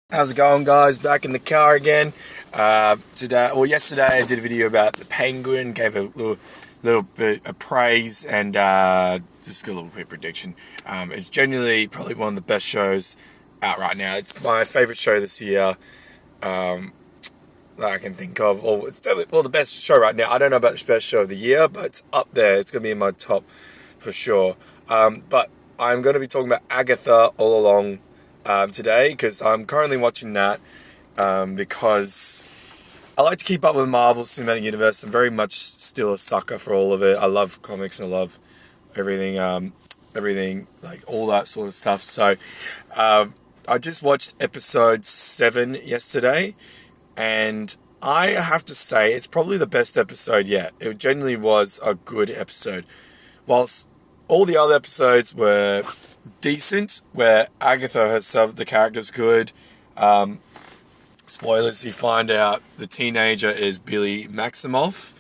How's it going, guys? Back in the car again. Yesterday I did a video about the Penguin, gave a little bit of praise and just a little bit of prediction. It's genuinely probably one of the best shows out right now. It's my favorite show this year that I can think of. It's definitely the best show right now. I don't know about the best show of the year, but it's up there. It's going to be in my top for sure. But I'm going to be talking about Agatha all along today because I'm currently watching that because I like to keep up with the Marvel Cinematic Universe. I'm very much still a sucker for all of it. I love comics and I love everything like all that sort of stuff. So I just watched episode 7 yesterday, and I have to say it's probably the best episode yet. It genuinely was a good episode. Whilst all the other episodes were decent, where Agatha herself, the character's good. Spoilers, you find out the teenager is Billy Maximoff,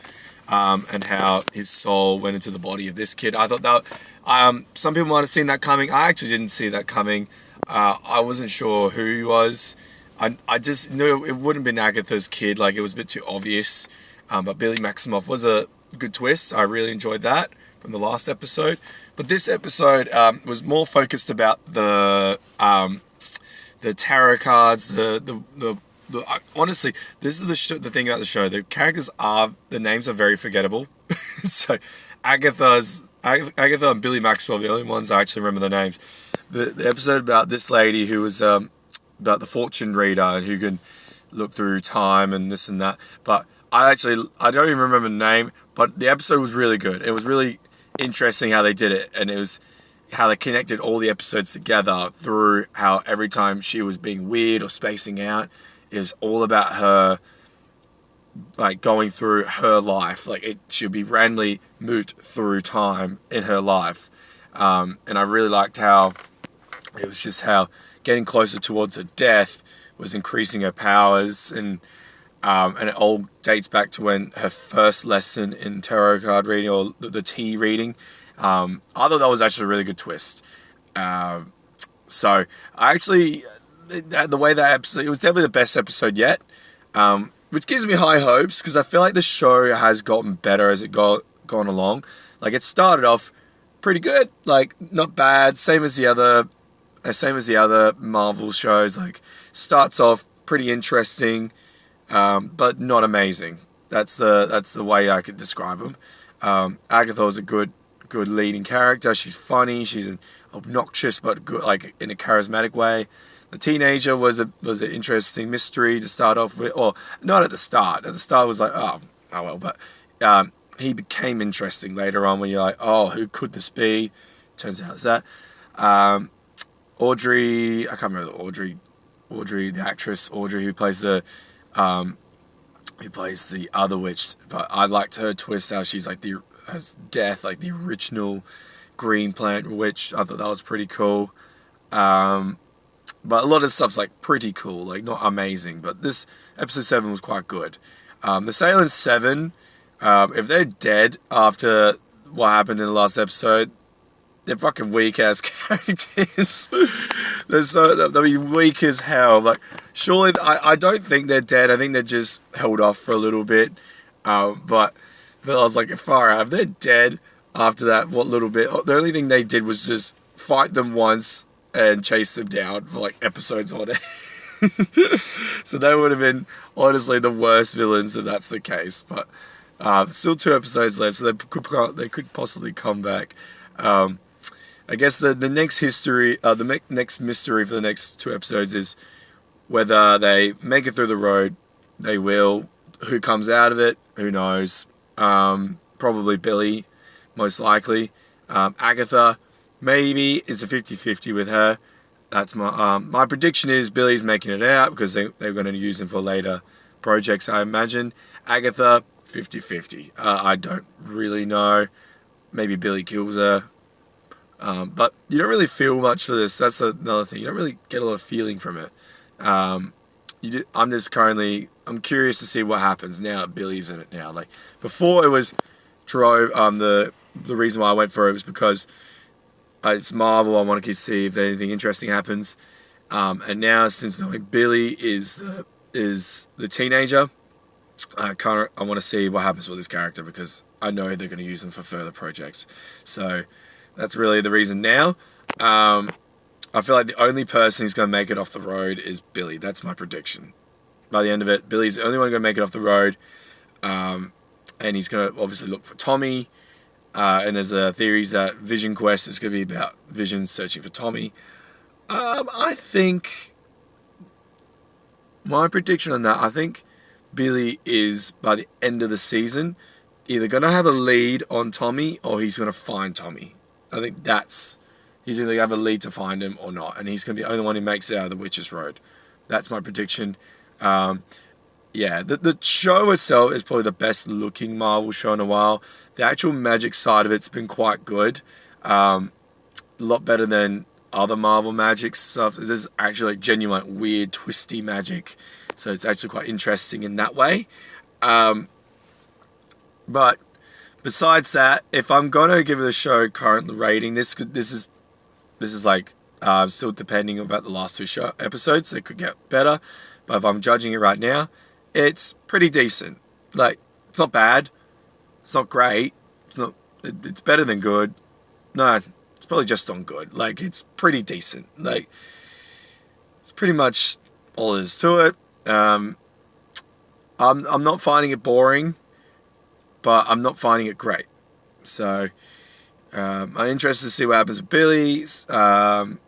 and how his soul went into the body of this kid. I thought that some people might have seen that coming. I actually didn't see that coming. I wasn't sure who he was. I just knew it wouldn't have been Agatha's kid. Like, it was a bit too obvious. But Billy Maximoff was a good twist. I really enjoyed that from the last episode. But this episode was more focused about the tarot cards. Honestly, this is the thing about the show. The names are very forgettable. So Agatha and Billy Maxwell, the only ones I actually remember the names. The episode about this lady who was about the fortune reader who can look through time and this and that. But I don't even remember the name. But the episode was really good. It was really interesting how they did it, and it was how they connected all the episodes together through how every time she was being weird or spacing out, it was all about her, like, going through her life. Like, it should be randomly moved through time in her life. And I really liked how it was just how getting closer towards her death was increasing her powers, and it all dates back to when her first lesson in tarot card reading, or the tea reading. I thought that was actually a really good twist. So I actually, the way that episode, it was definitely the best episode yet, which gives me high hopes because I feel like the show has gotten better as it gone along. Like, it started off pretty good, like not bad, same as the other Marvel shows. Like, starts off pretty interesting, but not amazing. That's the way I could describe them. Agatha was a good leading character. She's funny. She's obnoxious, but good, like in a charismatic way. The teenager was an interesting mystery to start off with, or not at the start. At the start, it was like, oh well, but he became interesting later on when you're like, oh, who could this be? Turns out it's that. Audrey, I can't remember Audrey, the actress Audrey who plays the other witch, but I liked her twist how she's like has death, like the original green plant witch. I thought that was pretty cool. But a lot of stuff's like pretty cool, like not amazing, but this episode 7 was quite good. The Salem 7, if they're dead after what happened in the last episode, they're fucking weak ass characters. They'll be weak as hell. Like, surely, I don't think they're dead. I think they're just held off for a little bit. But I was like, far out. If they're dead after that, what little bit? The only thing they did was just fight them once and chase them down for like episodes on it. So they would have been honestly the worst villains if that's the case. But still 2 episodes left, so they could possibly come back. I guess the next next mystery for the next 2 episodes is whether they make it through the road. They will. Who comes out of it? Who knows? Probably Billy, most likely. Agatha, maybe it's a 50-50 with her. That's my prediction is Billy's making it out because they're going to use him for later projects, I imagine. Agatha, 50-50. I don't really know. Maybe Billy kills her. But you don't really feel much for this. That's another thing. You don't really get a lot of feeling from it. I'm curious to see what happens now that Billy's in it now. Like, before it was Trove. The reason why I went for it was because it's Marvel. I want to see if anything interesting happens. And now, since knowing Billy is the teenager, I want to see what happens with this character, because I know they're going to use him for further projects. So that's really the reason now. I feel like the only person who's going to make it off the road is Billy. That's my prediction. By the end of it, Billy's the only one going to make it off the road. And he's going to obviously look for Tommy. And there's theories that Vision Quest is going to be about Vision searching for Tommy. I think my prediction on that, I think Billy is, by the end of the season, either going to have a lead on Tommy or he's going to find Tommy. I think he's either going to have a lead to find him or not. And he's going to be the only one who makes it out of the Witch's Road. That's my prediction. Yeah, the show itself is probably the best looking Marvel show in a while. The actual magic side of it's been quite good. A lot better than other Marvel magic stuff. There's actually like genuine, like, weird, twisty magic. So it's actually quite interesting in that way. But besides that, if I'm gonna give the show current rating, this is like still depending about the last two episodes. It could get better, but if I'm judging it right now, it's pretty decent. Like, it's not bad, it's not great, it's better than good. No, it's probably just on good. Like, it's pretty decent. Like, it's pretty much all there is to it. I'm not finding it boring, but I'm not finding it great. So I'm interested to see what happens with Billy's. And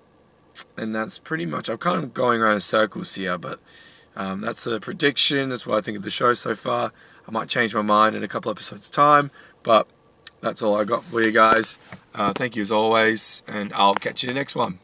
that's pretty much, I'm kind of going around in circles here, but that's a prediction. That's what I think of the show so far. I might change my mind in a couple episodes' time, but that's all I got for you guys. Thank you as always, and I'll catch you in the next one.